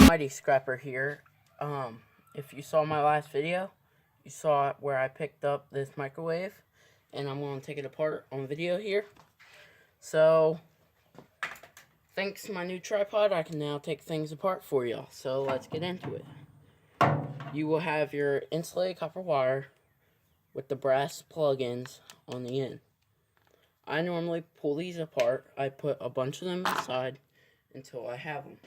Mighty Scrapper here. If you saw my last video, you saw where I picked up this microwave, and I'm going to take it apart on video here. So, thanks to my new tripod, I can now take things apart for y'all. So, let's get into it. You will have your insulated copper wire with the brass plug-ins on the end. I normally pull these apart. I put a bunch of them inside until I have them.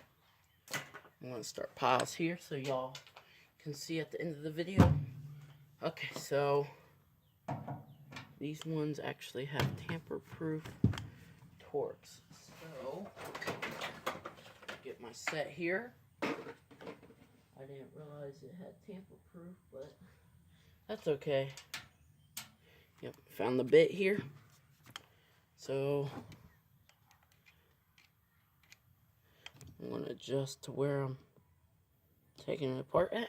I'm going to start piles here so y'all can see at the end of the video. Okay, so these ones actually have tamper-proof Torx. So, get my set here. I didn't realize it had tamper-proof, but that's okay. Yep, found the bit here. So, I'm going to adjust to where I'm taking it apart at.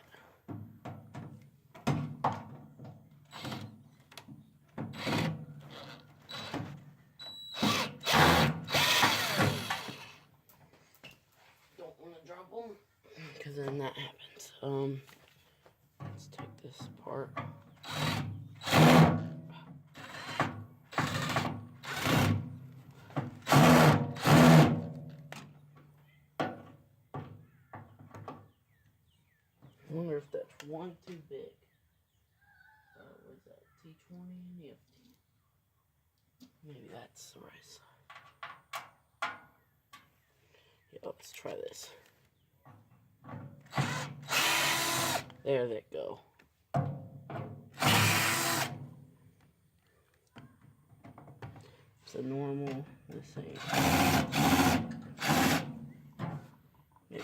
Don't want to drop them, because then that happens. Let's take this apart. I wonder if that's one too big. What is that? T20? Yep. Maybe that's the right side. Yeah, let's try this. There they go. It's a normal, the same. Maybe.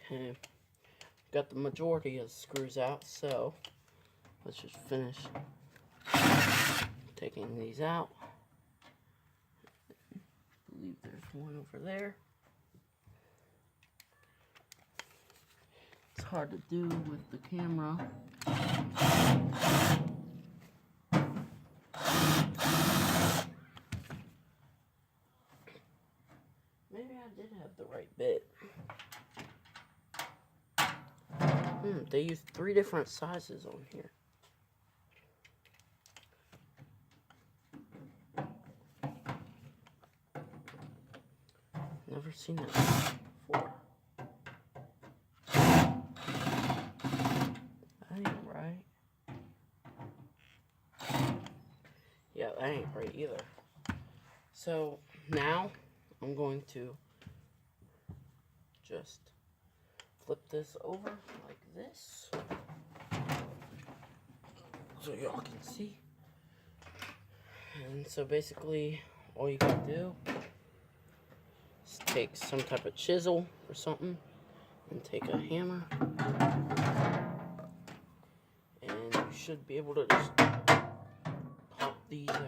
Okay, got the majority of the screws out, so let's just finish taking these out. I believe there's one over there. It's hard to do with the camera. Maybe I did have the right bit. They use 3 different sizes on here. Never seen that before. That ain't right. Yeah, that ain't right either. So, now, I'm going to just flip this over like this, so y'all can see. And so basically, all you gotta do is take some type of chisel or something, and take a hammer, and you should be able to just pop these out.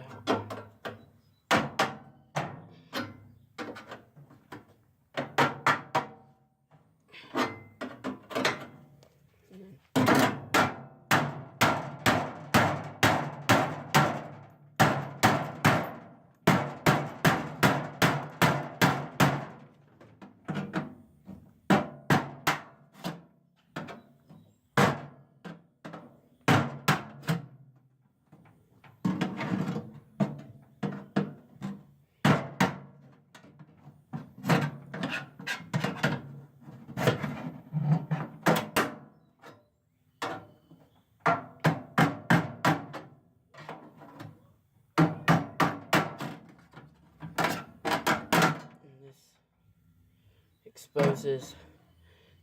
Exposes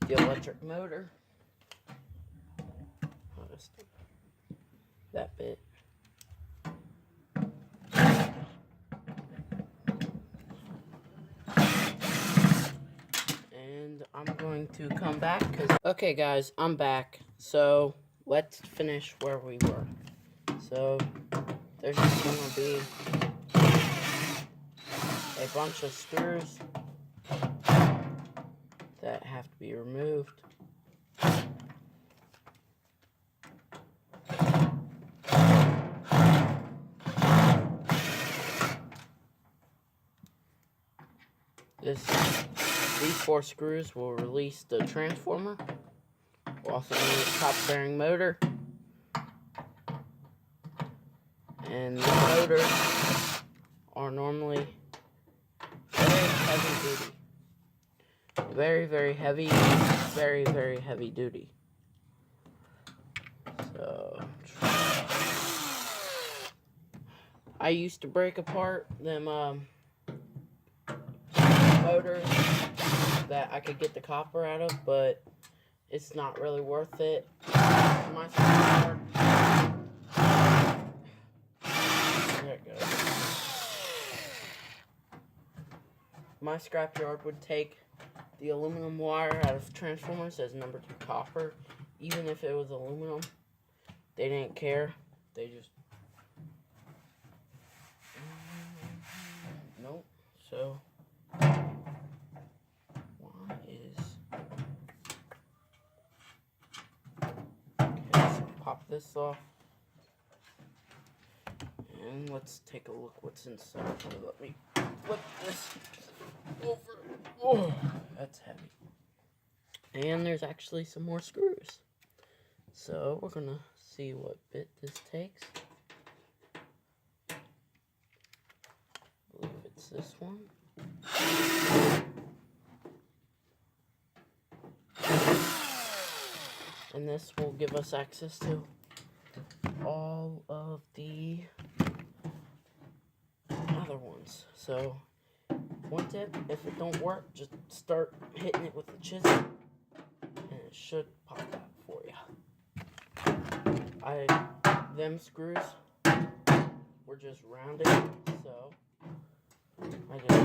the electric motor. Just that bit. And I'm going to come back okay guys, I'm back. So let's finish where we were. So there's just gonna be a bunch of screws that have to be removed. These 4 screws will release the transformer. We'll also need a copper bearing motor. And the motors are normally very heavy duty. Very, very heavy. Very, very heavy duty. So, I used to break apart them motors that I could get the copper out of, but it's not really worth it. My scrapyard, there it goes. My scrapyard would take the aluminum wire out of transformers as number 2 copper, even if it was aluminum. They didn't care. They just nope. So why is okay? So pop this off, and let's take a look what's inside. So let me flip this over. Oh, that's heavy. And there's actually some more screws. So we're gonna see what bit this takes. I believe it's this one. And this will give us access to all of the other ones. So one tip, if it don't work, just start hitting it with the chisel and it should pop out for you. Them screws were just rounded, so I just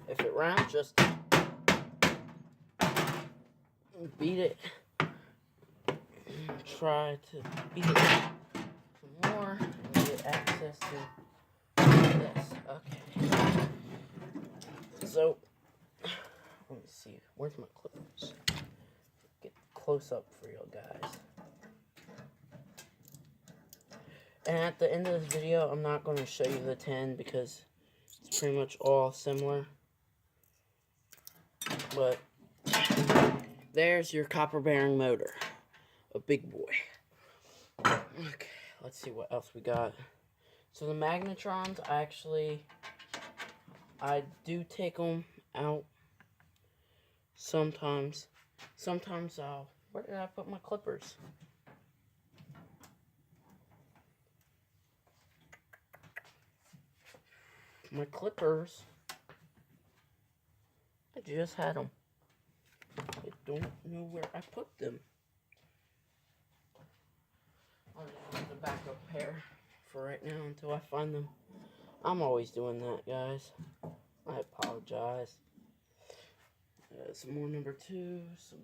if it rounds, just beat it. Try to beat it some more and get access to this. Okay. So let me see. Where's my clippers? Get close up for you guys. And at the end of this video, I'm not going to show you the 10 because it's pretty much all similar. But there's your copper bearing motor. A big boy. Okay, let's see what else we got. So the magnetrons, I do take them out sometimes. Sometimes where did I put my clippers? My clippers, I just had them. I don't know where I put them. I'll just use the backup pair for right now until I find them. I'm always doing that, guys. I apologize. Some more number 2, some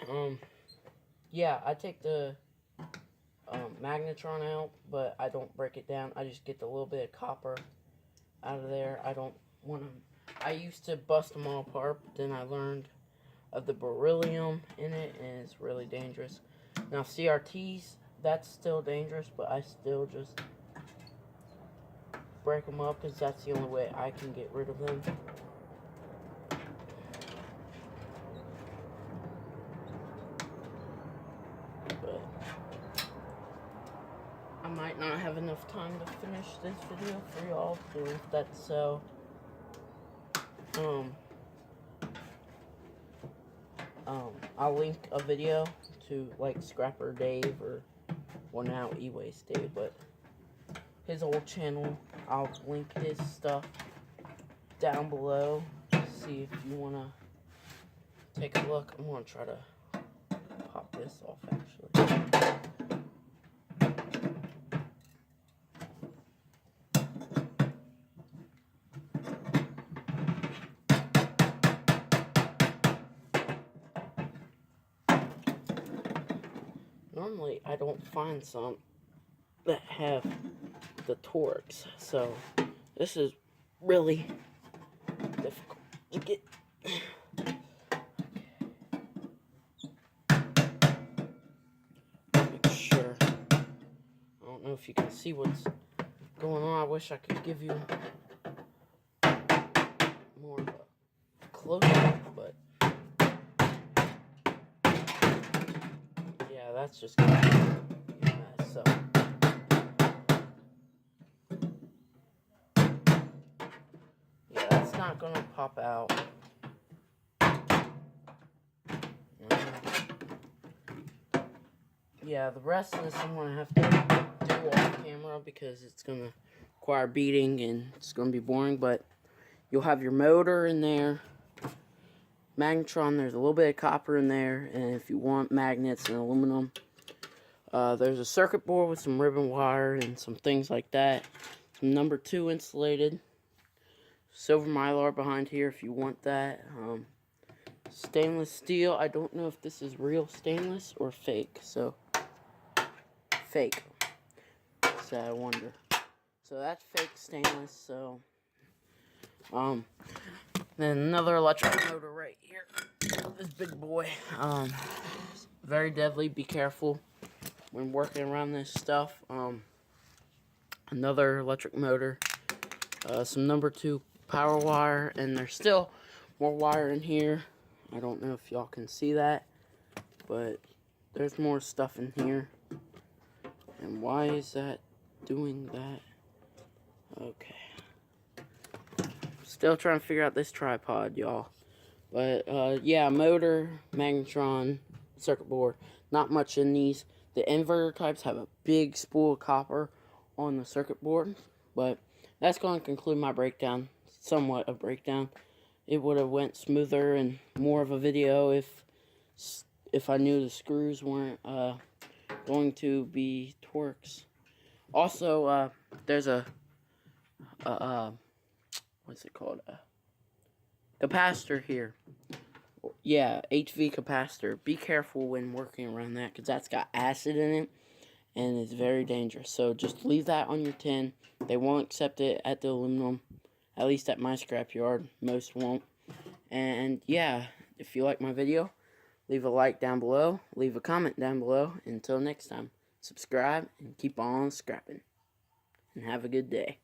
10. Yeah, I take the magnetron out, but I don't break it down. I just get the little bit of copper out of there. I don't want them. I used to bust them all apart, but then I learned of the beryllium in it, and it's really dangerous. Now CRTs, that's still dangerous, but I still just break them up because that's the only way I can get rid of them. But I might not have enough time to finish this video for y'all, so if that's so, I'll link a video to like Scrapper Dave, or well now E-Waste Dave, but his old channel. I'll link his stuff down below. See if you wanna take a look. I'm gonna try to pop this off actually. Normally, I don't find some that have the Torx, so this is really difficult to get. Make sure. I don't know if you can see what's going on. I wish I could give you more of a close-up, but yeah, that's just gonna be a mess. So yeah, that's not gonna pop out. Yeah, the rest of this I'm gonna have to do off camera because it's gonna require beating and it's gonna be boring. But you'll have your motor in there, magnetron. There's a little bit of copper in there, and if you want magnets and aluminum, there's a circuit board with some ribbon wire and some things like that. Some number 2 insulated silver mylar behind here if you want that. Stainless steel. I don't know if this is real stainless or fake, so fake. So I wonder. So that's fake stainless. So then another electric motor right here. This big boy. Very deadly. Be careful when working around this stuff. Another electric motor. Some number 2 power wire, and there's still more wire in here. I don't know if y'all can see that, but there's more stuff in here. And why is that doing that? Okay. Still trying to figure out this tripod, y'all. But, yeah, motor, magnetron, circuit board. Not much in these. The inverter types have a big spool of copper on the circuit board. But that's going to conclude my breakdown. Somewhat a breakdown. It would have went smoother and more of a video if I knew the screws weren't going to be Torx. Also, there's a what's it called? A capacitor here. Yeah, HV capacitor. Be careful when working around that because that's got acid in it and it's very dangerous. So just leave that on your tin. They won't accept it at the aluminum. At least at my scrapyard, most won't. And yeah, if you like my video, leave a like down below, leave a comment down below. Until next time, subscribe and keep on scrapping. And have a good day.